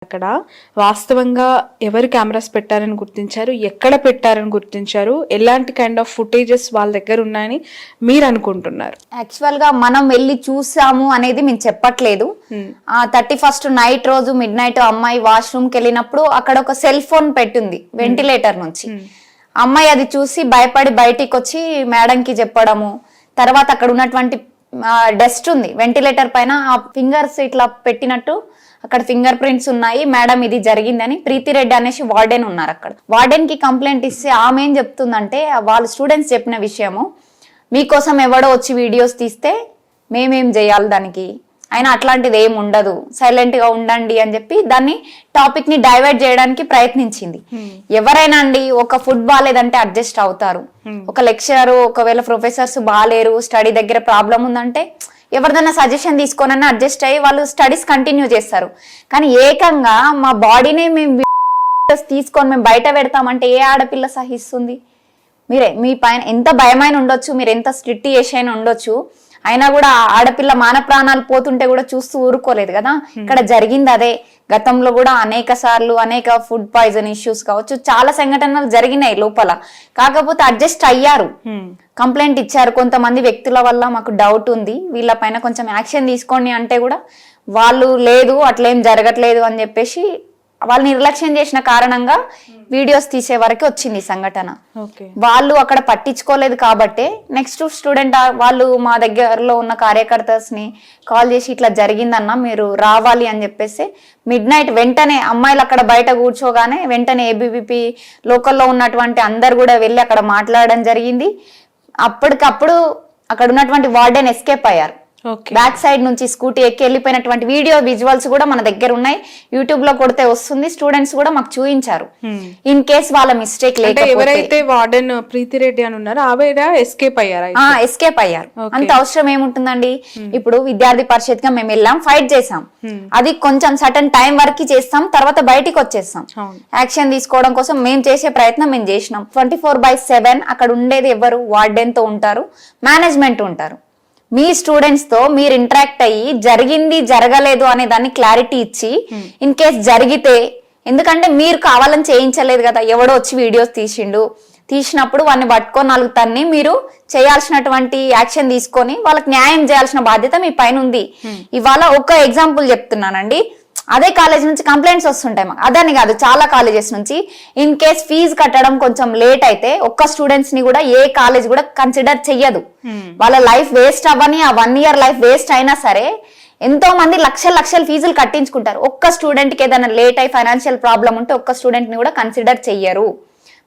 అక్కడ వాస్తవంగా ఎవరు కెమెరాస్ పెట్టారని గుర్తించారు, ఎక్కడ పెట్టారని గుర్తించారు, ఎలాంటి కైండ్ ఆఫ్ ఫుటేజెస్ వాళ్ళ దగ్గర ఉన్నాయని మీరు అనుకుంటున్నారు? యాక్చువల్ గా మనం వెళ్ళి చూసాము అనేది మేము చెప్పట్లేదు. 31st నైట్ రోజు మిడ్ నైట్ అమ్మాయి వాష్రూమ్ కి వెళ్ళినప్పుడు అక్కడ ఒక సెల్ ఫోన్ పెట్టింది వెంటిలేటర్ నుంచి. అమ్మాయి అది చూసి భయపడి బయటికి వచ్చి మేడంకి చెప్పడము, తర్వాత అక్కడ ఉన్నటువంటి డస్ట్ ఉంది వెంటిలేటర్ పైన, ఆ ఫింగర్స్ ఇట్లా పెట్టినట్టు అక్కడ ఫింగర్ ప్రింట్స్ ఉన్నాయి, మేడం ఇది జరిగిందని. ప్రీతి రెడ్డి అనేసి వార్డెన్ ఉన్నారు అక్కడ. వార్డెన్ కి కంప్లైంట్ ఇస్తే ఆమె ఏం చెప్తుందంటే, వాళ్ళ స్టూడెంట్స్ చెప్పిన విషయము, మీకోసం ఎవడో వచ్చి వీడియోస్ తీస్తే మేమేం చేయాలి దానికి, అయినా అట్లాంటిది ఏం ఉండదు, సైలెంట్ గా ఉండండి అని చెప్పి దాన్ని టాపిక్ ని డైవర్ట్ చేయడానికి ప్రయత్నించింది. ఎవరైనా అండి ఒక ఫుడ్ బాగాలేదంటే అడ్జస్ట్ అవుతారు. ఒక లెక్చరర్ ఒకవేళ ప్రొఫెసర్స్ బాగాలేరు, స్టడీ దగ్గర ప్రాబ్లం ఉందంటే ఎవరిదైనా సజెషన్ తీసుకోనన్నా అడ్జస్ట్ అయ్యి వాళ్ళు స్టడీస్ కంటిన్యూ చేస్తారు. కానీ ఏకంగా మా బాడీనే మేము తీసుకొని మేము బయట పెడతామంటే ఏ ఆడపిల్ల సహిస్తుంది? మీరే మీ పైన ఎంత భయమైన ఉండొచ్చు, మీరు ఎంత స్ట్రిక్ట్ చేసైనా ఉండొచ్చు, అయినా కూడా ఆడపిల్ల మాన ప్రాణాలు పోతుంటే కూడా చూస్తూ ఊరుకోలేదు కదా. ఇక్కడ జరిగింది అదే. గతంలో కూడా అనేక సార్లు అనేక ఫుడ్ పాయిజన్ ఇష్యూస్ కావచ్చు, చాలా సంఘటనలు జరిగినాయి లోపల. కాకపోతే అడ్జస్ట్ అయ్యారు, కంప్లైంట్ ఇచ్చారు. కొంతమంది వ్యక్తుల వల్ల మాకు డౌట్ ఉంది, వీళ్ళ పైన కొంచెం యాక్షన్ తీసుకోండి అంటే కూడా వాళ్ళు లేదు అట్లేం జరగట్లేదు అని చెప్పేసి వాళ్ళు నిర్లక్ష్యం చేసిన కారణంగా వీడియోస్ తీసే వరకు వచ్చింది సంఘటన. వాళ్ళు అక్కడ పట్టించుకోలేదు కాబట్టి నెక్స్ట్ స్టూడెంట్ వాళ్ళు మా దగ్గరలో ఉన్న కార్యకర్తస్ ని కాల్ చేసి ఇట్లా జరిగిందన్న మీరు రావాలి అని చెప్పేసి మిడ్ నైట్ వెంటనే అమ్మాయిలు అక్కడ బయట కూర్చోగానే వెంటనే ఏబీవీపీ లోకల్లో ఉన్నటువంటి అందరు కూడా వెళ్ళి అక్కడ మాట్లాడడం జరిగింది. అప్పటికప్పుడు అక్కడ ఉన్నటువంటి వార్డెన్ ఎస్కేప్ అయ్యారు. బ్యాక్ సైడ్ నుంచి స్కూటీ ఎక్కి వెళ్ళిపోయినటువంటి వీడియో విజువల్స్ కూడా మన దగ్గర ఉన్నాయి, యూట్యూబ్ లో కొడితే వస్తుంది. స్టూడెంట్స్ కూడా మాకు చూపించారు. ఇన్ కేస్ వాళ్ళ మిస్టేక్ లేకపోతే ఎవరైతే వార్డెన్ ప్రీతి రెడ్డి అని ఉన్నారో ఆవిడ ఎస్కేప్ అయ్యారు. ఎస్కేప్ అయ్యారు. అంత అవసరం ఏముంటుందండి? ఇప్పుడు విద్యార్థి పరిషత్ గా మేము వెళ్ళాం, ఫైట్ చేసాం, అది కొంచెం సటన్ టైం వరకు చేస్తాం, తర్వాత బయటికి వచ్చేస్తాం. యాక్షన్ తీసుకోవడం కోసం మేము చేసే ప్రయత్నం మేము చేసినాం. 24/7 అక్కడ ఉండేది ఎవరు? వార్డెన్ తో ఉంటారు, మేనేజ్మెంట్ ఉంటారు. మీ స్టూడెంట్స్ తో మీరు ఇంటరాక్ట్ అయ్యి జరిగింది జరగలేదు అనే దాన్ని క్లారిటీ ఇచ్చి, ఇన్ కేస్ జరిగితే, ఎందుకంటే మీరు కావాలని చేయించలేదు కదా, ఎవడో వచ్చి వీడియోస్ తీసినప్పుడు వాడిని పట్టుకొని 4 తన్ని మీరు చేయాల్సినటువంటి యాక్షన్ తీసుకొని వాళ్ళకి న్యాయం చేయాల్సిన బాధ్యత మీ పైన ఉంది. ఇవాళ ఒక ఎగ్జాంపుల్ చెప్తున్నానండి, అదే కాలేజ్ నుంచి కంప్లైంట్స్ వస్తుంటాయి మాకు, అదని కాదు చాలా కాలేజెస్ నుంచి. ఇన్ కేస్ ఫీజు కట్టడం కొంచెం లేట్ అయితే ఒక్క స్టూడెంట్స్ ని కూడా ఏ కాలేజ్ కూడా కన్సిడర్ చెయ్యదు. వాళ్ళ లైఫ్ వేస్ట్ అవ్వని, ఆ 1 year లైఫ్ వేస్ట్ అయినా సరే ఎంతో మంది లక్షల ఫీజులు కట్టించుకుంటారు. ఒక్క స్టూడెంట్ కి ఏదైనా లేట్ అయి ఫైనాన్షియల్ ప్రాబ్లం ఉంటే ఒక్క స్టూడెంట్ ని కూడా కన్సిడర్ చెయ్యరు.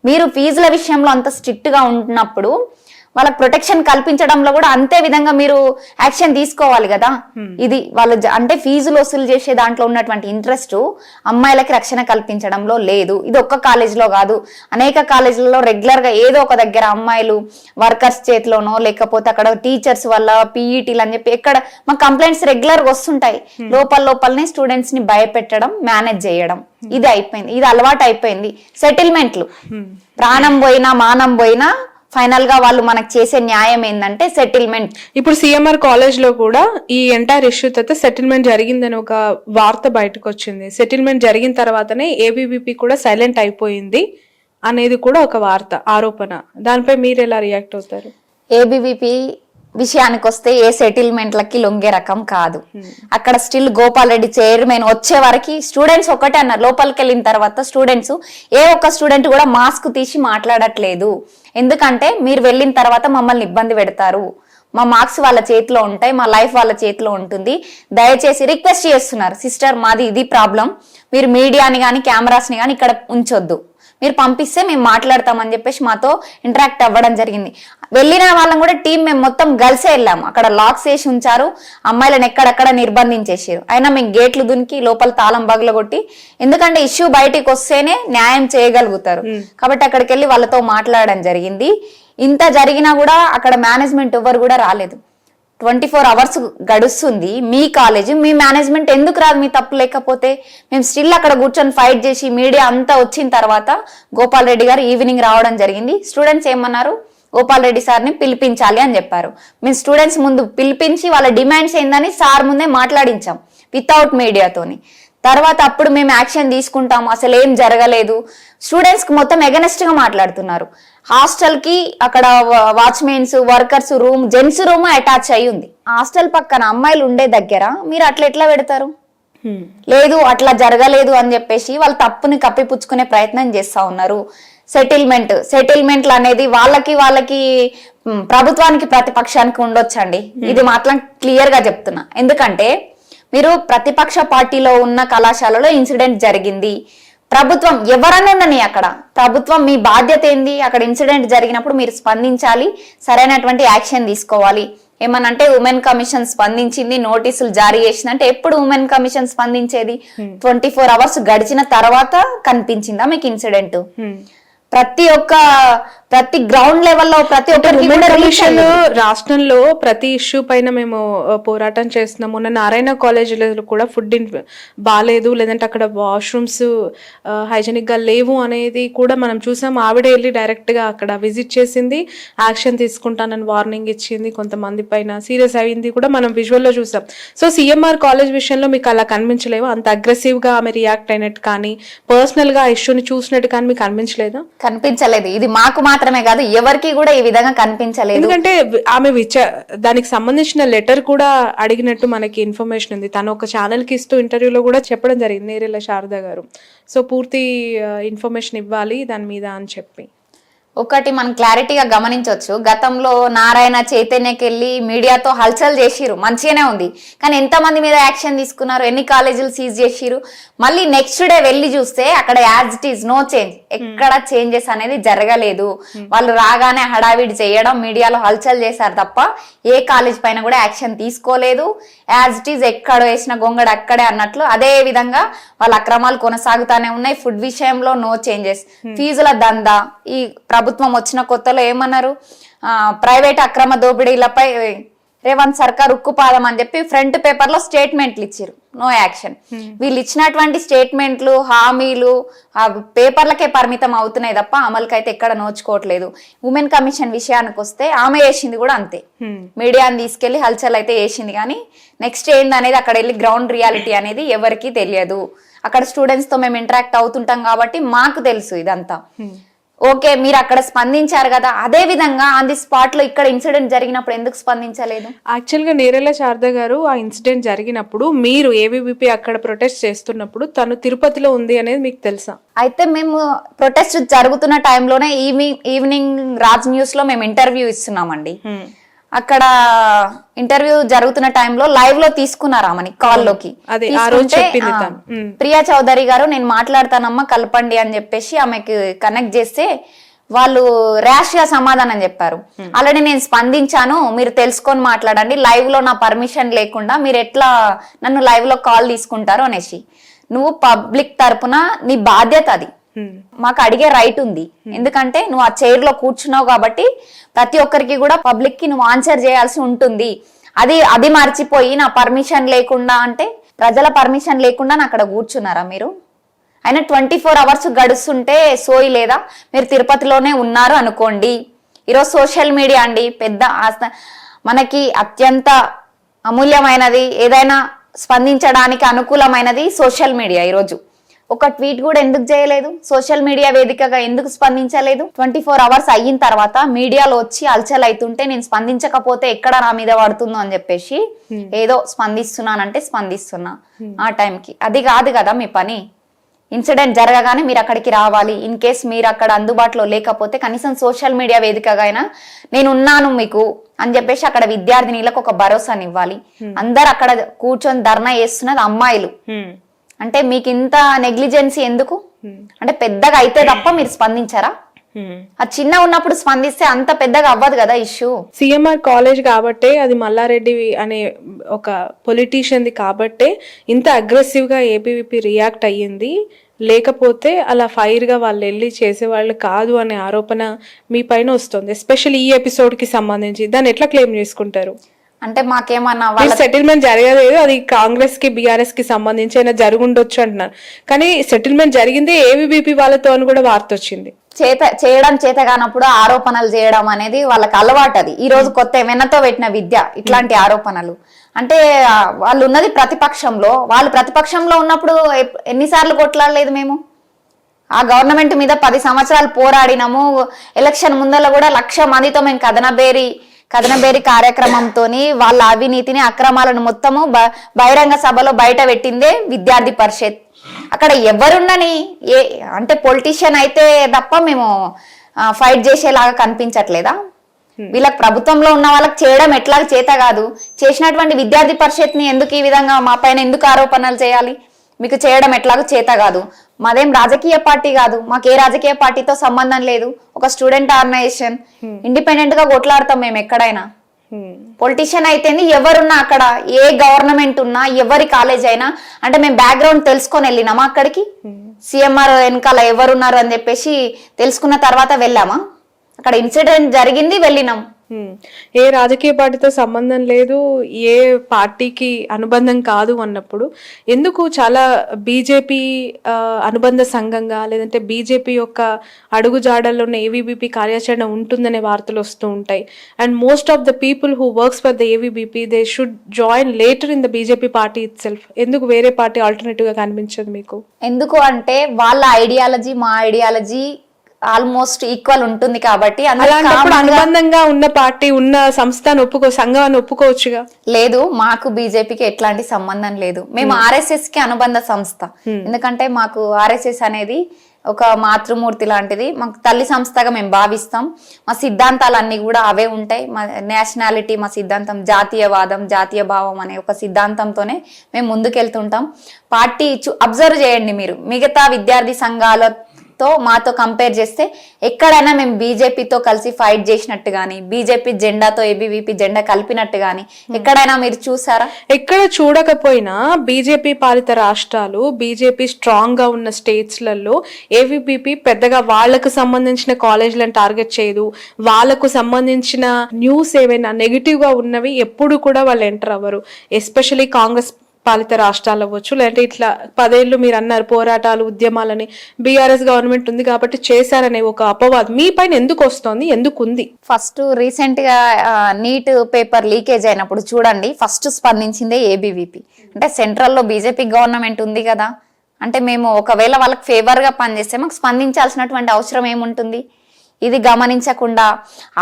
మీరు ఫీజుల విషయంలో అంత స్ట్రిక్ట్ గా ఉంటున్నప్పుడు వాళ్ళకి ప్రొటెక్షన్ కల్పించడంలో కూడా అంతే విధంగా మీరు యాక్షన్ తీసుకోవాలి కదా. ఇది వాళ్ళ అంటే ఫీజులు వసూలు చేసే దాంట్లో ఉన్నటువంటి ఇంట్రెస్ట్ అమ్మాయిలకి రక్షణ కల్పించడంలో లేదు. ఇది ఒక్క కాలేజీలో కాదు, అనేక కాలేజీలలో రెగ్యులర్ గా ఏదో ఒక దగ్గర అమ్మాయిలు వర్కర్స్ చేతిలోనో లేకపోతే అక్కడ టీచర్స్ వల్ల పీఈటీలు అని చెప్పి ఎక్కడ మా కంప్లైంట్స్ రెగ్యులర్ గా వస్తుంటాయి. లోపలనే స్టూడెంట్స్ ని భయపెట్టడం, మేనేజ్ చేయడం, ఇది అయిపోయింది, ఇది అలవాటు అయిపోయింది. సెటిల్మెంట్లు, ప్రాణం పోయినా మానం పోయినా ఫైనల్ గా వాళ్ళు మనకు చేసే న్యాయం ఏంటంటే సెటిల్మెంట్. ఇప్పుడు సిఎంఆర్ కాలేజ్ లో కూడా ఈ ఎంటైర్ ఇష్యూ తర్వాత సెటిల్మెంట్ జరిగిందని ఒక వార్త బయటకు వచ్చింది. సెటిల్మెంట్ జరిగిన తర్వాతనే ఏబీవీపీ కూడా సైలెంట్ అయిపోయింది అనేది కూడా ఒక వార్త, ఆరోపణ. దానిపై మీరు ఎలా రియాక్ట్ అవుతారు? ఏబీవీపీ విషయానికి వస్తే ఏ సెటిల్మెంట్లకి లొంగే రకం కాదు. అక్కడ స్టిల్ గోపాల్ రెడ్డి చైర్మన్ వచ్చే వరకు స్టూడెంట్స్ ఒకటే అన్నారు. లోపలికి వెళ్ళిన తర్వాత స్టూడెంట్స్ ఏ ఒక్క స్టూడెంట్ కూడా మాస్క్ తీసి మాట్లాడట్లేదు. ఎందుకంటే మీరు వెళ్ళిన తర్వాత మమ్మల్ని ఇబ్బంది పెడతారు, మా మార్క్స్ వాళ్ళ చేతిలో ఉంటాయి, మా లైఫ్ వాళ్ళ చేతిలో ఉంటుంది, దయచేసి రిక్వెస్ట్ చేస్తున్నారు, సిస్టర్ మాది ఇది ప్రాబ్లం, మీరు మీడియాని కానీ కెమెరాస్ని కానీ ఇక్కడ ఉంచొద్దు, మీరు పంపిస్తే మేము మాట్లాడతామని చెప్పేసి మాతో ఇంటరాక్ట్ అవ్వడం జరిగింది. వెళ్ళిన వాళ్ళం కూడా టీం మేము మొత్తం గర్ల్సే వెళ్ళాము. అక్కడ లాక్స్ వేసి ఉంచారు, అమ్మాయిలను ఎక్కడెక్కడ నిర్బంధించేసారు. అయినా మేము గేట్లు దునికి లోపల తాళం బగలగొట్టి, ఎందుకంటే ఇష్యూ బయటికి వస్తేనే న్యాయం చేయగలుగుతారు కాబట్టి అక్కడికి వెళ్ళి వాళ్ళతో మాట్లాడడం జరిగింది. ఇంత జరిగినా కూడా అక్కడ మేనేజ్మెంట్ ఎవరు కూడా రాలేదు. 24 hours గడుస్తుంది. మీ కాలేజీ మీ మేనేజ్మెంట్ ఎందుకు రాదు? మీ తప్పు లేకపోతే మేము స్టిల్ అక్కడ కూర్చొని ఫైట్ చేసి మీడియా అంతా వచ్చిన తర్వాత గోపాల్ రెడ్డి గారు ఈవినింగ్ రావడం జరిగింది. స్టూడెంట్స్ ఏమన్నారు? గోపాల్ రెడ్డి సార్ని పిలిపించాలి అని చెప్పారు. మేము స్టూడెంట్స్ ముందు పిలిపించి వాళ్ళ డిమాండ్స్ ఏందని సార్ ముందే మాట్లాడించాం వితౌట్ మీడియాతోని. తర్వాత అప్పుడు మేము యాక్షన్ తీసుకుంటాము, అసలు ఏం జరగలేదు. స్టూడెంట్స్ కి మొత్తం ఎగనెస్ట్ గా మాట్లాడుతున్నారు. హాస్టల్ కి అక్కడ watchmens, workers room, gents room attach అయి ఉంది. హాస్టల్ పక్కన అమ్మాయిలు ఉండే దగ్గర మీరు అట్లా ఎట్లా పెడతారు? లేదు అట్లా జరగలేదు అని చెప్పేసి వాళ్ళు తప్పుని కప్పిపుచ్చుకునే ప్రయత్నం చేస్తా ఉన్నారు. సెటిల్మెంట్లు అనేది వాళ్ళకి ప్రభుత్వానికి ప్రతిపక్షానికి ఉండొచ్చండి. ఇది మాత్రం క్లియర్ గా చెప్తున్నా. ఎందుకంటే మీరు ప్రతిపక్ష పార్టీలో ఉన్న కళాశాలలో ఇన్సిడెంట్ జరిగింది, ప్రభుత్వం ఎవరన్నా ఉండని అక్కడ ప్రభుత్వం మీ బాధ్యత ఏంది? అక్కడ ఇన్సిడెంట్ జరిగినప్పుడు మీరు స్పందించాలి, సరైనటువంటి యాక్షన్ తీసుకోవాలి. ఏమనంటే ఉమెన్ కమిషన్ స్పందించింది, నోటీసులు జారీ చేసిందంటే ఎప్పుడు ఉమెన్ కమిషన్ స్పందించేది? 24 hours గడిచిన తర్వాత కనిపించిందా మీకు ఇన్సిడెంట్? ప్రతి గ్రౌండ్ లెవెల్లో ప్రతి ఒక్కరికి రాష్ట్రంలో ప్రతి ఇష్యూ పైన మేము పోరాటం చేస్తున్నాము. నారాయణ కాలేజీలో కూడా ఫుడ్ బాగాలేదు, లేదంటే అక్కడ వాష్రూమ్స్ హైజెనిక్ గా లేవు అనేది కూడా మనం చూసాం. ఆవిడ వెళ్ళి డైరెక్ట్ గా అక్కడ విజిట్ చేసింది, యాక్షన్ తీసుకుంటానని వార్నింగ్ ఇచ్చింది, కొంతమంది పైన సీరియస్ అయింది కూడా మనం విజువల్ లో చూసాం. సో సిఎంఆర్ కాలేజ్ విషయంలో మీకు అలా కనిపించలేవు? అంత అగ్రెసివ్ గా ఆమె రియాక్ట్ అయినట్టు కానీ, పర్సనల్ గా ఇష్యూని చూసినట్టు కానీ మీకు కనిపించలేదా? కనిపించలేదు. ఇది మాకు మాత్రమే కాదు, ఎవరికి కూడా ఈ విధంగా కనిపించలేదు. ఎందుకంటే ఆమె దానికి సంబంధించిన లెటర్ కూడా అడిగినట్టు మనకి ఇన్ఫర్మేషన్ ఉంది. తను ఒక ఛానల్ కి ఇస్తూ ఇంటర్వ్యూలో కూడా చెప్పడం జరిగింది నేరెళ్ళ శారద గారు. సో పూర్తి ఇన్ఫర్మేషన్ ఇవ్వాలి దాని మీద అని చెప్పి. ఒకటి మనం క్లారిటీగా గమనించవచ్చు, గతంలో నారాయణ చైతన్యకి వెళ్ళి మీడియాతో హల్చల్ చేసిరు, మంచిగానే ఉంది. కానీ ఎంతమంది మీద యాక్షన్ తీసుకున్నారు? ఎన్ని కాలేజీలు సీజ్ చేసిరు? మళ్ళీ నెక్స్ట్ డే వెళ్ళి చూస్తే అక్కడ as it is no change, ఎక్కడ చేంజెస్ అనేది జరగలేదు. వాళ్ళు రాగానే హడావిడి చేయడం, మీడియాలో హల్చల్ చేశారు తప్ప ఏ కాలేజ్ పైన కూడా యాక్షన్ తీసుకోలేదు. యాజ్ ఇట్ ఈస్ ఎక్కడ వేసిన గొంగడ అక్కడే అన్నట్లు అదే విధంగా వాళ్ళ అక్రమాలు కొనసాగుతానే ఉన్నాయి. ఫుడ్ విషయంలో నో చేంజెస్. ఫీజుల దందా ఈ ప్రభుత్వం వచ్చిన కొత్తలో ఏమన్నారు? ప్రైవేట్ అక్రమ దోపిడీలపై రేవంత్ సర్కార్ ఉక్కుపాదం అని చెప్పి ఫ్రంట్ పేపర్ లో స్టేట్మెంట్లు ఇచ్చారు, నో యాక్షన్. వీళ్ళు ఇచ్చినటువంటి స్టేట్మెంట్లు, హామీలు పేపర్లకే పరిమితం అవుతున్నాయి తప్ప అమలుకైతే ఎక్కడ నోచుకోవట్లేదు. ఉమెన్ కమిషన్ విషయానికి వస్తే ఆమె వేసింది కూడా అంతే, మీడియాని తీసుకెళ్లి హల్చల్ అయితే వేసింది. కానీ నెక్స్ట్ ఏందనేది అక్కడ వెళ్ళి గ్రౌండ్ రియాలిటీ అనేది ఎవరికి తెలియదు. అక్కడ స్టూడెంట్స్ తో మేము ఇంటరాక్ట్ అవుతుంటాం కాబట్టి మాకు తెలుసు ఇదంతా. ఓకే, మీరు అక్కడ స్పందించారు కదా, అదే విధంగా ఆన్ ది స్పాట్ లో ఇక్కడ ఇన్సిడెంట్ జరిగినప్పుడు ఎందుకు స్పందించలేదు? యాక్చువల్ గా నేరెళ్ళ శారద గారు ఆ ఇన్సిడెంట్ జరిగినప్పుడు మీరు ఏబీవీపీ అక్కడ ప్రొటెస్ట్ చేస్తున్నప్పుడు తను తిరుపతిలో ఉంది అనేది మీకు తెలుసా? అయితే మేము ప్రొటెస్ట్ జరుగుతున్న టైంలోనే ఈవినింగ్ రాజ్ న్యూస్ లో మేము ఇంటర్వ్యూ ఇస్తున్నామండి. అక్కడ ఇంటర్వ్యూ జరుగుతున్న టైంలో లైవ్ లో తీసుకున్నారు ఆమెని కాల్లోకి. ప్రియా చౌదరి గారు నేను మాట్లాడతానమ్మా కలపండి అని చెప్పేసి ఆమెకి కనెక్ట్ చేస్తే వాళ్ళు ర్యాష్ గా సమాధానం చెప్పారు. ఆల్రెడీ నేను స్పందించాను, మీరు తెలుసుకొని మాట్లాడండి, లైవ్ లో నా పర్మిషన్ లేకుండా మీరు ఎట్లా నన్ను లైవ్ లో కాల్ తీసుకుంటారు అనేసి. నువ్వు పబ్లిక్ తరపున నీ బాధ్యత అది, మాకు అడిగే రైట్ ఉంది. ఎందుకంటే నువ్వు ఆ చైర్ లో కూర్చున్నావు కాబట్టి ప్రతి ఒక్కరికి కూడా పబ్లిక్ కి నువ్వు ఆన్సర్ చేయాల్సి ఉంటుంది. అది మర్చిపోయి నా పర్మిషన్ లేకుండా అంటే, ప్రజల పర్మిషన్ లేకుండా నా అక్కడ కూర్చున్నారా మీరు? అయినా 24 hours గడుస్తుంటే సోయి లేదా? మీరు తిరుపతిలోనే ఉన్నారు అనుకోండి. ఈరోజు సోషల్ మీడియా అండి పెద్ద మనకి అత్యంత అమూల్యమైనది, ఏదైనా స్పందించడానికి అనుకూలమైనది సోషల్ మీడియా. ఈరోజు ఒక ట్వీట్ కూడా ఎందుకు చేయలేదు? సోషల్ మీడియా వేదికగా ఎందుకు స్పందించలేదు? 24 hours అయిన తర్వాత మీడియాలో వచ్చి అల్చల్ అవుతుంటే నేను స్పందించకపోతే ఎక్కడ నా మీద పడుతుందో అని చెప్పేసి ఏదో స్పందిస్తున్నానంటే స్పందిస్తున్నా ఆ టైంకి. అది కాదు కదా మీ పని. ఇన్సిడెంట్ జరగగానే మీరు అక్కడికి రావాలి. ఇన్ కేస్ మీరు అక్కడ అందుబాటులో లేకపోతే కనీసం సోషల్ మీడియా వేదికగా అయినా నేను ఉన్నాను మీకు అని చెప్పేసి అక్కడ విద్యార్థినిలకు ఒక భరోసాని ఇవ్వాలి. అందరు అక్కడ కూర్చొని ధర్నా చేస్తున్నది అమ్మాయిలు. అంటే మీకు ఇంత నెగ్లిజెన్సీ ఎందుకు? అంటే పెద్దగా అయితే తప్ప మీరు స్పందించారా? అది చిన్న ఉన్నప్పుడు స్పందిస్తే అంత పెద్దగా అవ్వదు కదా ఇష్యూ. సిఎంఆర్ కాలేజ్ కాబట్టే, అది మల్లారెడ్డి అనే ఒక పొలిటీషియన్ది కాబట్టే ఇంత అగ్రెసివ్ గా ఏబీవీపీ రియాక్ట్ అయ్యింది. లేకపోతే అలా ఫైర్ గా వాళ్ళు వెళ్ళి చేసేవాళ్ళు కాదు అనే ఆరోపణ మీ పైన వస్తుంది. ఎస్పెషల్లీ ఈ ఎపిసోడ్ కి సంబంధించి దాన్ని ఎట్లా క్లెయిమ్ చేసుకుంటారు? అంటే మాకేమన్నా వాళ్ళ సెటిల్మెంట్ జరగలేదు, అది కాంగ్రెస్ కి బీఆర్ఎస్ కి సంబంధించి అయినా జరుగుండొచ్చు అంటున్నారు. కానీ సెటిల్మెంట్ జరిగింది ఏబీవీపీ వాళ్ళతో అని కూడా వార్త వచ్చింది. చేయడం చేత కానప్పుడు ఆరోపణలు చేయడం అనేది వాళ్ళకి అలవాటు. అది ఈ రోజు కొత్త వెన్నతో పెట్టిన విద్య ఇట్లాంటి ఆరోపణలు. అంటే వాళ్ళు ఉన్నది ప్రతిపక్షంలో, వాళ్ళు ప్రతిపక్షంలో ఉన్నప్పుడు ఎన్నిసార్లు కొట్లాడలేదు మేము? ఆ గవర్నమెంట్ మీద 10 సంవత్సరాలు పోరాడినాము. ఎలక్షన్ ముందర కూడా 1,00,000 మందితో మేము కథనబేరి కార్యక్రమంతో వాళ్ళ అవినీతిని అక్రమాలను మొత్తము బహిరంగ సభలో బయట పెట్టిందే విద్యార్థి పరిషత్. అక్కడ ఎవరున్నని అంటే పొలిటీషియన్ అయితే తప్ప మేము ఫైట్ చేసేలాగా కనిపించట్లేదా? వీళ్ళకి ప్రభుత్వంలో ఉన్న వాళ్ళకి చేయడం ఎట్లా చేత కాదు, చేసినటువంటి విద్యార్థి పరిషత్ ని ఎందుకు ఈ విధంగా మా పైన ఎందుకు ఆరోపణలు చేయాలి? మీకు చేయడం ఎట్లాగో చేత కాదు. మాదేం రాజకీయ పార్టీ కాదు, మాకు ఏ రాజకీయ పార్టీతో సంబంధం లేదు. ఒక స్టూడెంట్ ఆర్గనైజేషన్, ఇండిపెండెంట్ గా కొట్లాడతాం మేము ఎక్కడైనా. పొలిటీషియన్ అయితేంది, ఎవరున్నా అక్కడ, ఏ గవర్నమెంట్ ఉన్నా, ఎవరి కాలేజ్ అయినా, అంటే మేము బ్యాక్గ్రౌండ్ తెలుసుకొని వెళ్ళినామా అక్కడికి? సిఎంఆర్ వెనకాల ఎవరున్నారు అని చెప్పేసి తెలుసుకున్న తర్వాత వెళ్ళామా? అక్కడ ఇన్సిడెంట్ జరిగింది, వెళ్ళినాం. ఏ రాజకీయ పార్టీతో సంబంధం లేదు, ఏ పార్టీకి అనుబంధం కాదు అన్నప్పుడు ఎందుకు చాలా బీజేపీ అనుబంధ సంఘంగా, లేదంటే బీజేపీ యొక్క అడుగుజాడల్లోనే ఏవీబీపీ కార్యాచరణ ఉంటుందనే వార్తలు వస్తూ ఉంటాయి. And most of the people who works for the ABVP they should join later in the BJP party itself. ఎందుకు వేరే పార్టీ ఆల్టర్నేటివ్ గా కనిపించదు మీకు? ఎందుకు అంటే వాళ్ళ ఐడియాలజీ మా ఐడియాలజీ ఆల్మోస్ట్ ఈక్వల్ ఉంటుంది కాబట్టి. అనుబంధంగా ఉన్న పార్టీ ఉన్న సంస్థను సంఘాన్ని ఒప్పుకోవచ్చుగా. లేదు, మాకు బీజేపీకి ఎట్లాంటి సంబంధం లేదు. మేము ఆర్ఎస్ఎస్ కి అనుబంధ సంస్థ. ఎందుకంటే మాకు ఆర్ఎస్ఎస్ అనేది ఒక మాతృమూర్తి లాంటిది, మాకు తల్లి సంస్థగా మేము భావిస్తాం. మా సిద్ధాంతాలన్నీ కూడా అవే ఉంటాయి. మా నేషనాలిటీ, మా సిద్ధాంతం జాతీయవాదం, జాతీయ భావం అనే ఒక సిద్ధాంతంతోనే మేము ముందుకెళ్తుంటాం. పార్టీ అబ్జర్వ్ చేయండి మీరు, మిగతా విద్యార్థి సంఘాలతో మాతో కంపేర్ చేస్తే ఎక్కడైనా మేము బీజేపీతో కలిసి ఫైట్ చేసినట్టు గానీ, బీజేపీ జెండాతో ఏబీవీపీ జెండా కలిపినట్టు గానీ ఎక్కడైనా మీరు చూసారా? ఎక్కడ చూడకపోయినా బీజేపీ పాలిత రాష్ట్రాలు, బీజేపీ స్ట్రాంగ్ గా ఉన్న స్టేట్స్ లలో ఏబీవీపీ పెద్దగా వాళ్లకు సంబంధించిన కాలేజీలను టార్గెట్ చేయదు. వాళ్లకు సంబంధించిన న్యూస్ ఏవైనా నెగిటివ్ గా ఉన్నవి ఎప్పుడు కూడా వాళ్ళు ఎంటర్ అవ్వరు. ఎస్పెషలీ కాంగ్రెస్ పాలిత రాష్ట్రాలు అవ్వచ్చు, లేదంటే ఇట్లా 10 ఏళ్ళు మీరు అన్నారు పోరాటాలు, ఉద్యమాలని బీఆర్ఎస్ గవర్నమెంట్ ఉంది కాబట్టి చేశారనే ఒక అపవాదం మీ పైన ఎందుకు వస్తుంది, ఎందుకు ఉంది? ఫస్ట్ రీసెంట్ గా నీట్ పేపర్ లీకేజ్ అయినప్పుడు చూడండి, ఫస్ట్ స్పందించిందే ఏబీవీపీ. అంటే సెంట్రల్ లో బీజేపీ గవర్నమెంట్ ఉంది కదా, అంటే మేము ఒకవేళ వాళ్ళకి ఫేవర్ గా పనిచేస్తే మాకు స్పందించాల్సినటువంటి అవసరం ఏముంటుంది? ఇది గమనించకుండా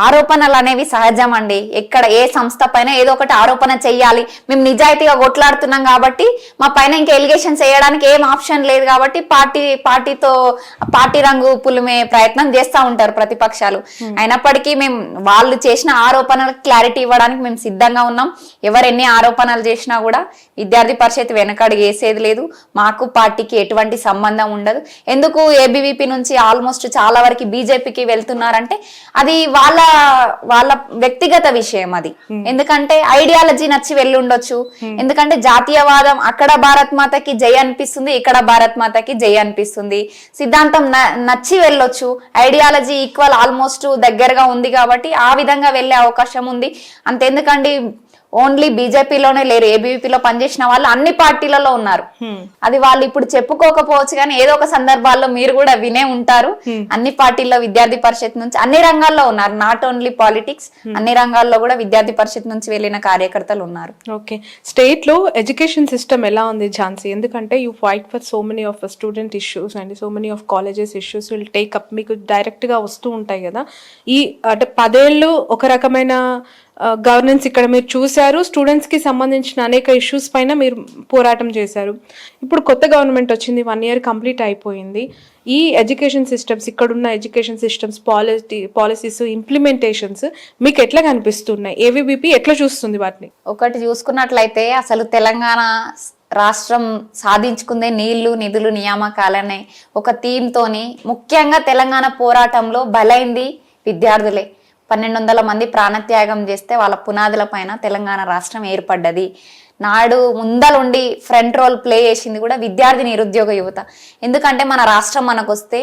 ఆరోపణలు అనేవి సహజం అండి. ఎక్కడ ఏ సంస్థ పైన ఏదో ఒకటి ఆరోపణ చెయ్యాలి. మేము నిజాయితీగా కొట్లాడుతున్నాం కాబట్టి మా పైన ఇంకా ఎలిగేషన్స్ వేయడానికి ఏం ఆప్షన్ లేదు కాబట్టి పార్టీ రంగు పులిమే ప్రయత్నం చేస్తూ ఉంటారు ప్రతిపక్షాలు. అయినప్పటికీ మేము వాళ్ళు చేసిన ఆరోపణలకు క్లారిటీ ఇవ్వడానికి మేము సిద్ధంగా ఉన్నాం. ఎవరు ఎన్ని ఆరోపణలు చేసినా కూడా విద్యార్థి పరిషత్ వెనకడుగు వేసేది లేదు. మాకు పార్టీకి ఎటువంటి సంబంధం ఉండదు. ఎందుకు ఏబీవీపీ నుంచి ఆల్మోస్ట్ చాలా వరకు బీజేపీకి వెళ్తున్నారంటే అది వాళ్ళ వ్యక్తిగత విషయం అది. ఎందుకంటే ఐడియాలజీ నచ్చి వెళ్ళి ఉండొచ్చు. ఎందుకంటే జాతీయవాదం అక్కడ భారత్ మాతకి జై అనిపిస్తుంది, ఇక్కడ భారత్ మాతకి జై అనిపిస్తుంది. సిద్ధాంతం నచ్చి వెళ్ళొచ్చు. ఐడియాలజీ ఈక్వల్ ఆల్మోస్ట్ దగ్గరగా ఉంది కాబట్టి ఆ విధంగా వెళ్లే అవకాశం ఉంది. అంతెందుకండి, ఓన్లీ బీజేపీలోనే లేరు, ఏబీవీపీలో పనిచేసిన వాళ్ళు అన్ని పార్టీలలో ఉన్నారు. అది వాళ్ళు ఇప్పుడు చెప్పుకోకపోవచ్చు కానీ ఏదో ఒక సందర్భాల్లో మీరు కూడా వినే ఉంటారు. అన్ని పార్టీల్లో విద్యార్థి పరిషత్ నుంచి అన్ని రంగాల్లో ఉన్నారు. నాట్ ఓన్లీ పాలిటిక్స్, అన్ని రంగాల్లో కూడా విద్యార్థి పరిషత్ నుంచి వెళ్ళిన కార్యకర్తలు ఉన్నారు. ఓకే, స్టేట్ లో ఎడ్యుకేషన్ సిస్టమ్ ఎలా ఉంది ఝాన్సీ? ఎందుకంటే you fight for so many of student issues and so many of colleges issues will take up, మీకు డైరెక్ట్ గా వస్తూ ఉంటాయి కదా. ఈ అంటే 10 ఏళ్ళు ఒక రకమైన గవర్నెన్స్ ఇక్కడ మీరు చూశారు. స్టూడెంట్స్ కి సంబంధించిన అనేక ఇష్యూస్ పైన మీరు పోరాటం చేశారు. ఇప్పుడు కొత్త గవర్నమెంట్ వచ్చింది, 1 year కంప్లీట్ అయిపోయింది. ఈ ఎడ్యుకేషన్ సిస్టమ్స్, ఇక్కడున్న ఎడ్యుకేషన్ సిస్టమ్స్, పాలసీస్, ఇంప్లిమెంటేషన్స్ మీకు ఎట్లా కనిపిస్తున్నాయి? ఏవీబీపీ ఎట్లా చూస్తుంది వాటిని? ఒకటి చూసుకున్నట్లయితే అసలు తెలంగాణ రాష్ట్రం సాధించుకుందే నీళ్లు, నిధులు, నియామకాలనే ఒక థీమ్ తోని ముఖ్యంగా తెలంగాణ పోరాటంలో బలైంది విద్యార్థులే. 1200 మంది ప్రాణత్యాగం చేస్తే వాళ్ళ పునాదుల పైన తెలంగాణ రాష్ట్రం ఏర్పడ్డది. నాడు ముందలుండి ఫ్రంట్ రోల్ ప్లే చేసింది కూడా విద్యార్థి నిరుద్యోగ యువత. ఎందుకంటే మన రాష్ట్రం మనకు వస్తే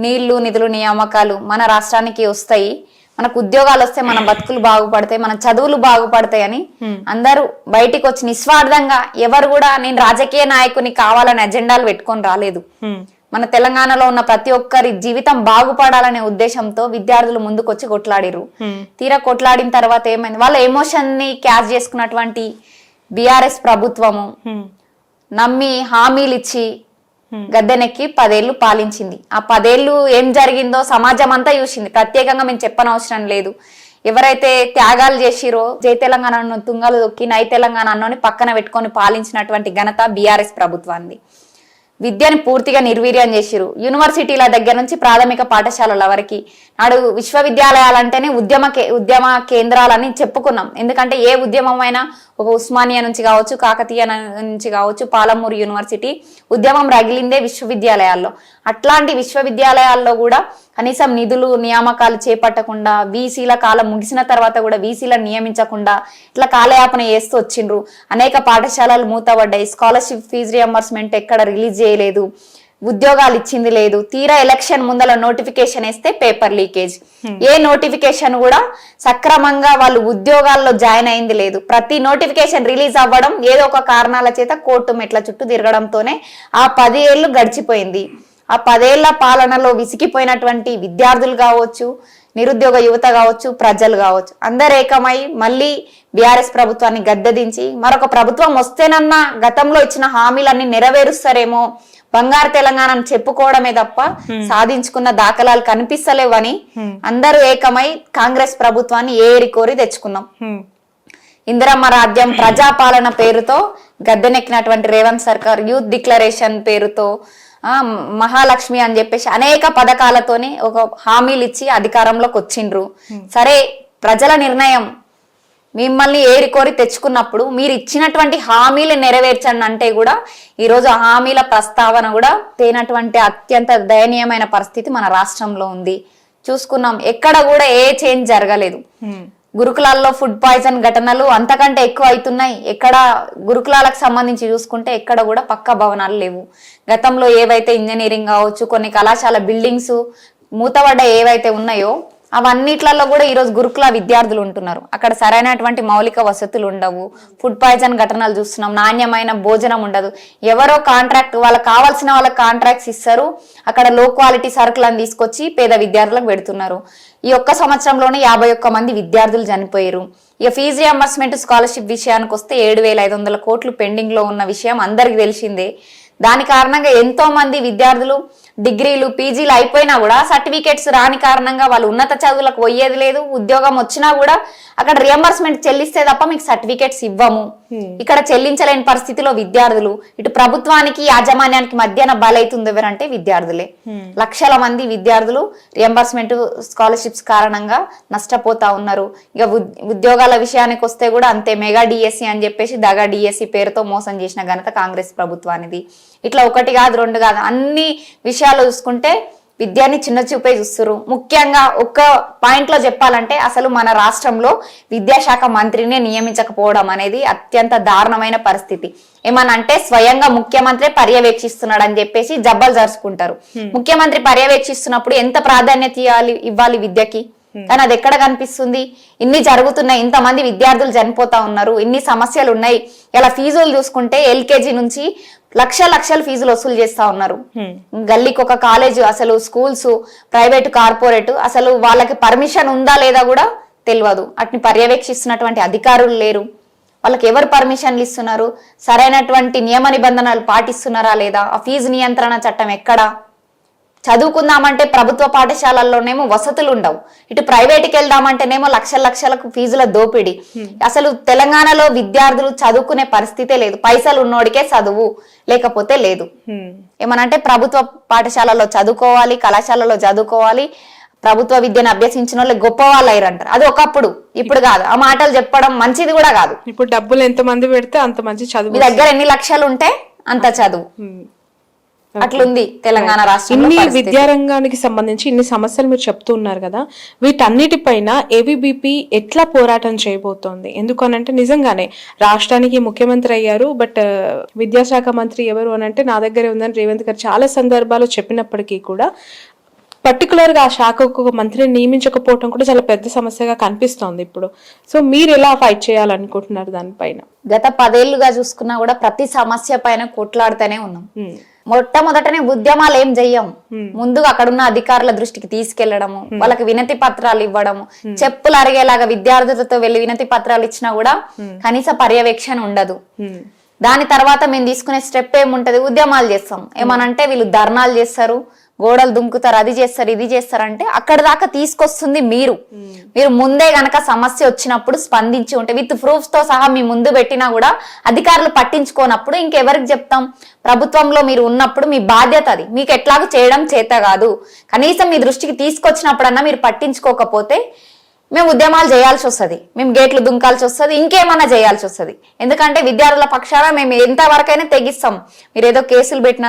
నీళ్లు, నిధులు, నియామకాలు మన రాష్ట్రానికి వస్తాయి. మనకు ఉద్యోగాలు వస్తే మన బతుకులు బాగుపడతాయి, మన చదువులు బాగుపడతాయి అని అందరూ బయటికి వచ్చి నిస్వార్థంగా ఎవరు కూడా నేను రాజకీయ నాయకుని కావాలని అజెండాలు పెట్టుకొని రాలేదు. మన తెలంగాణలో ఉన్న ప్రతి ఒక్కరి జీవితం బాగుపడాలనే ఉద్దేశంతో విద్యార్థులు ముందుకొచ్చి కొట్లాడిరు. తీరా కొట్లాడిన తర్వాత ఏమైంది, వాళ్ళ ఎమోషన్ ని క్యాచ్ చేసుకున్నటువంటి బీఆర్ఎస్ ప్రభుత్వము నమ్మి హామీలు ఇచ్చి గద్దెనెక్కి 10 ఏళ్లు పాలించింది. ఆ 10 ఏళ్లు ఏం జరిగిందో సమాజం అంతా చూసింది. ప్రత్యేకంగా మేము చెప్పనవసరం లేదు. ఎవరైతే త్యాగాలు చేసిరో జై తెలంగాణ తుంగలు దొక్కి నై తెలంగాణ అన్నోని పక్కన పెట్టుకొని పాలించినటువంటి ఘనత బీఆర్ఎస్ ప్రభుత్వాన్ని. విద్యని పూర్తిగా నిర్వీర్యం చేసిరు. యూనివర్సిటీల దగ్గర నుంచి ప్రాథమిక పాఠశాలల వరకు నాడు విశ్వవిద్యాలయాలంటేనే ఉద్యమ కేంద్రాలని చెప్పుకున్నాం. ఎందుకంటే ఏ ఉద్యమం అయినా ఒక ఉస్మానియా నుంచి కావచ్చు, కాకతీయ నుంచి కావచ్చు, పాలమూరు యూనివర్సిటీ ఉద్యమం రగిలిందే విశ్వవిద్యాలయాల్లో. అట్లాంటి విశ్వవిద్యాలయాల్లో కూడా కనీసం నిధులు నియామకాలు చేపట్టకుండా, వీసీల కాలం ముగిసిన తర్వాత కూడా వీసీలను నియమించకుండా ఇట్లా కాలయాపన చేస్తూ వచ్చిండ్రు. అనేక పాఠశాలలు మూతపడ్డాయి. స్కాలర్షిప్ ఫీజు రియంబర్స్మెంట్ ఎక్కడ రిలీజ్ చేయలేదు, ఉద్యోగాలు ఇచ్చింది లేదు. తీరా ఎలక్షన్ ముందల నోటిఫికేషన్ వేస్తే పేపర్ లీకేజ్. ఏ నోటిఫికేషన్ కూడా సక్రమంగా వాళ్ళు ఉద్యోగాల్లో జాయిన్ అయింది లేదు. ప్రతి నోటిఫికేషన్ రిలీజ్ అవ్వడం ఏదో ఒక కారణాల చేత కోర్టు మెట్ల చుట్టూ తిరగడంతోనే ఆ 10 ఏళ్లు గడిచిపోయింది. ఆ 10 ఏళ్ల పాలనలో విసిగిపోయినటువంటి విద్యార్థులు కావచ్చు, నిరుద్యోగ యువత కావచ్చు, ప్రజలు కావచ్చు, అందరు ఏకమై మళ్ళీ బీఆర్ఎస్ ప్రభుత్వాన్ని గద్దెదించి మరొక ప్రభుత్వం వస్తేనన్నా గతంలో ఇచ్చిన హామీలన్నీ నెరవేరుస్తారేమో, బంగారు తెలంగాణను చెప్పుకోవడమే తప్ప సాధించుకున్న దాఖలాలు కనిపిస్తలేవని అందరూ ఏకమై కాంగ్రెస్ ప్రభుత్వాన్ని ఏరి కోరి తెచ్చుకున్నాం. ఇందిరమ్మ రాజ్యం ప్రజాపాలన పేరుతో గద్దెనెక్కినటువంటి రేవంత్ సర్కార్ యూత్ డిక్లరేషన్ పేరుతో మహాలక్ష్మి అని చెప్పేసి అనేక పథకాలతోనే ఒక హామీలు ఇచ్చి అధికారంలోకి వచ్చిండ్రు. సరే, ప్రజల నిర్ణయం. మిమ్మల్ని ఏరి కోరి తెచ్చుకున్నప్పుడు మీరు ఇచ్చినటువంటి హామీలు నెరవేర్చండి అంటే కూడా ఈరోజు హామీల ప్రస్తావన కూడా తేనటువంటి అత్యంత దయనీయమైన పరిస్థితి మన రాష్ట్రంలో ఉంది. చూసుకున్నాం, ఎక్కడ కూడా ఏ చేంజ్ జరగలేదు. గురుకులాల్లో ఫుడ్ పాయిజన్ ఘటనలు అంతకంటే ఎక్కువ అవుతున్నాయి. ఎక్కడ గురుకులాలకు సంబంధించి చూసుకుంటే ఎక్కడ కూడా పక్కా భవనాలు లేవు. గతంలో ఏవైతే ఇంజనీరింగ్ కావచ్చు, కొన్ని కళాశాల బిల్డింగ్స్ మూతబడ్డ ఏవైతే ఉన్నాయో అవన్నిట్లలో కూడా ఈరోజు గురుకుల విద్యార్థులు ఉంటున్నారు. అక్కడ సరైనటువంటి మౌలిక వసతులు ఉండవు. ఫుడ్ పాయిజన్ ఘటనలు చూస్తున్నాం. నాణ్యమైన భోజనం ఉండదు. ఎవరో కాంట్రాక్ట్, వాళ్ళకి కావాల్సిన వాళ్ళకి కాంట్రాక్ట్స్ ఇస్తారు. అక్కడ లో క్వాలిటీ సరుకులను తీసుకొచ్చి పేద విద్యార్థులకు పెడుతున్నారు. ఈ ఒక్క సంవత్సరంలోనే 51 మంది విద్యార్థులు చనిపోయారు. ఇక ఫీజు రియంబర్స్మెంట్ స్కాలర్షిప్ విషయానికి వస్తే 7,500 కోట్లు పెండింగ్ లో ఉన్న విషయం అందరికి తెలిసిందే. దాని కారణంగా ఎంతో మంది విద్యార్థులు డిగ్రీలు పీజీలు అయిపోయినా కూడా సర్టిఫికేట్స్ రాని కారణంగా వాళ్ళు ఉన్నత చదువులకు పోయేది లేదు. ఉద్యోగం వచ్చినా కూడా అక్కడ రియంబర్స్మెంట్ చెల్లిస్తే తప్ప మీకు సర్టిఫికేట్స్ ఇవ్వము. ఇక్కడ చెల్లించలేని పరిస్థితిలో విద్యార్థులు, ఇటు ప్రభుత్వానికి యాజమాన్యానికి మధ్యన బలైతుంది ఎవరంటే విద్యార్థులే. లక్షల మంది విద్యార్థులు రియంబర్స్మెంట్ స్కాలర్షిప్స్ కారణంగా నష్టపోతా ఉన్నారు. ఇక ఉద్యోగాల విషయానికి వస్తే కూడా అంతే. మెగా డిఎస్సి అని చెప్పేసి దగా డిఎస్సి పేరుతో మోసం చేసిన ఘనత కాంగ్రెస్ ప్రభుత్వానిది. ఇట్లా ఒకటి కాదు, రెండు కాదు, అన్ని విషయాలు చూసుకుంటే విద్యాన్ని చిన్న చూపే చూస్తున్నారు. ముఖ్యంగా ఒక్క పాయింట్ లో చెప్పాలంటే అసలు మన రాష్ట్రంలో విద్యాశాఖ మంత్రినే నియమించకపోవడం అనేది అత్యంత దారుణమైన పరిస్థితి. ఏమనంటే స్వయంగా ముఖ్యమంత్రి పర్యవేక్షిస్తున్నాడు అని చెప్పేసి జబ్బలు జరుచుకుంటారు. ముఖ్యమంత్రి పర్యవేక్షిస్తున్నప్పుడు ఎంత ప్రాధాన్యత ఇవ్వాలి విద్యకి? కానీ అది ఎక్కడ కనిపిస్తుంది? ఇన్ని జరుగుతున్నాయి, ఇంతమంది విద్యార్థులు చనిపోతా ఉన్నారు, ఇన్ని సమస్యలు ఉన్నాయి. ఇలా ఫీజులు చూసుకుంటే ఎల్కేజీ నుంచి లక్షలు ఫీజులు వసూలు చేస్తా ఉన్నారు. గల్లీకి ఒక కాలేజ్, అసలు స్కూల్స్ ప్రైవేట్ కార్పొరేట్ అసలు వాళ్ళకి పర్మిషన్ ఉందా లేదా కూడా తెలియదు. అట్ని పర్యవేక్షిస్తున్నటువంటి అధికారులు లేరు. వాళ్ళకి ఎవరు పర్మిషన్లు ఇస్తున్నారు? సరైనటువంటి నియమ నిబంధనలు పాటిస్తున్నారా లేదా? ఆ ఫీజు నియంత్రణ చట్టం ఎక్కడా? చదువుకుందామంటే ప్రభుత్వ పాఠశాలల్లోనేమో వసతులు ఉండవు, ఇటు ప్రైవేట్కి వెళ్దామంటేనేమో లక్షలకు ఫీజుల దోపిడీ. అసలు తెలంగాణలో విద్యార్థులు చదువుకునే పరిస్థితే లేదు. పైసలు ఉన్నోడికే చదువు, లేకపోతే లేదు. ఏమనంటే ప్రభుత్వ పాఠశాలలో చదువుకోవాలి, కళాశాలలో చదువుకోవాలి, ప్రభుత్వ విద్యను అభ్యసించిన వాళ్ళు గొప్ప వాళ్ళు అయ్యారంటారు. అది ఒకప్పుడు, ఇప్పుడు కాదు. ఆ మాటలు చెప్పడం మంచిది కూడా కాదు. ఇప్పుడు డబ్బులు ఎంత మంది పెడితే అంత మంచి చదువు. మీ దగ్గర ఎన్ని లక్షలు ఉంటే అంత చదువు. అట్లుంది తెలంగాణ రాష్ట్రం. ఇన్ని విద్యారంగానికి సంబంధించి ఇన్ని సమస్యలు మీరు చెప్తూ ఉన్నారు కదా, వీటన్నిటిపైన ఏబీవీపీ ఎట్లా పోరాటం చేయబోతోంది? ఎందుకనంటే నిజంగానే రాష్ట్రానికి ముఖ్యమంత్రి అయ్యారు, బట్ విద్యాశాఖ మంత్రి ఎవరు అనంటే నా దగ్గరే ఉందని రేవంత్ గారు చాలా సందర్భాలు చెప్పినప్పటికీ కూడా పర్టికులర్ గా ఆ శాఖకు ఒక మంత్రిని నియమించకపోవడం కూడా చాలా పెద్ద సమస్యగా కనిపిస్తోంది ఇప్పుడు. సో మీరు ఎలా ఫైట్ చేయాలనుకుంటున్నారు దానిపైన? గత 10 ఏళ్లుగా చూసుకున్నా కూడా ప్రతి సమస్య పైన కొట్లాడుతూనే ఉన్నాం. మొట్టమొదటనే ఉద్యమాలు ఏం చెయ్యం, ముందుగా అక్కడున్న అధికారుల దృష్టికి తీసుకెళ్లడము, వాళ్ళకి వినతి పత్రాలు ఇవ్వడము, చెప్పులు అరిగేలాగా విద్యార్థులతో వెళ్లి వినతి పత్రాలు ఇచ్చినా కూడా కనీస పర్యవేక్షణ ఉండదు. దాని తర్వాత మేము తీసుకునే స్టెప్ ఏముంటది, ఉద్యమాలు చేస్తాం. ఏమనంటే వీళ్ళు ధర్నాలు చేస్తారు, గోడలు దుంకుతారు, అది చేస్తారు, ఇది చేస్తారు. అంటే అక్కడ దాకా తీసుకొస్తుంది మీరు ముందే గనక సమస్య వచ్చినప్పుడు స్పందించి ఉంటే విత్ ప్రూఫ్స్ తో సహా మీ ముందు పెట్టినా కూడా అధికారులు పట్టించుకోనప్పుడు ఇంకెవరికి చెప్తాం? ప్రభుత్వంలో మీరు ఉన్నప్పుడు మీ బాధ్యత అది, మీకు ఎట్లాగూ చేయడం చేత కాదు. కనీసం మీ దృష్టికి తీసుకొచ్చినప్పుడన్నా మీరు పట్టించుకోకపోతే మేము ఉద్యమాలు చేయాల్సి వస్తుంది, మేము గేట్లు దుంకాల్సి వస్తుంది, ఇంకేమన్నా చేయాల్సి వస్తుంది. ఎందుకంటే విద్యార్థుల పక్షాన మేము ఎంతవరకైనా తెగిస్తాం. మీరు ఏదో కేసులు పెట్టిన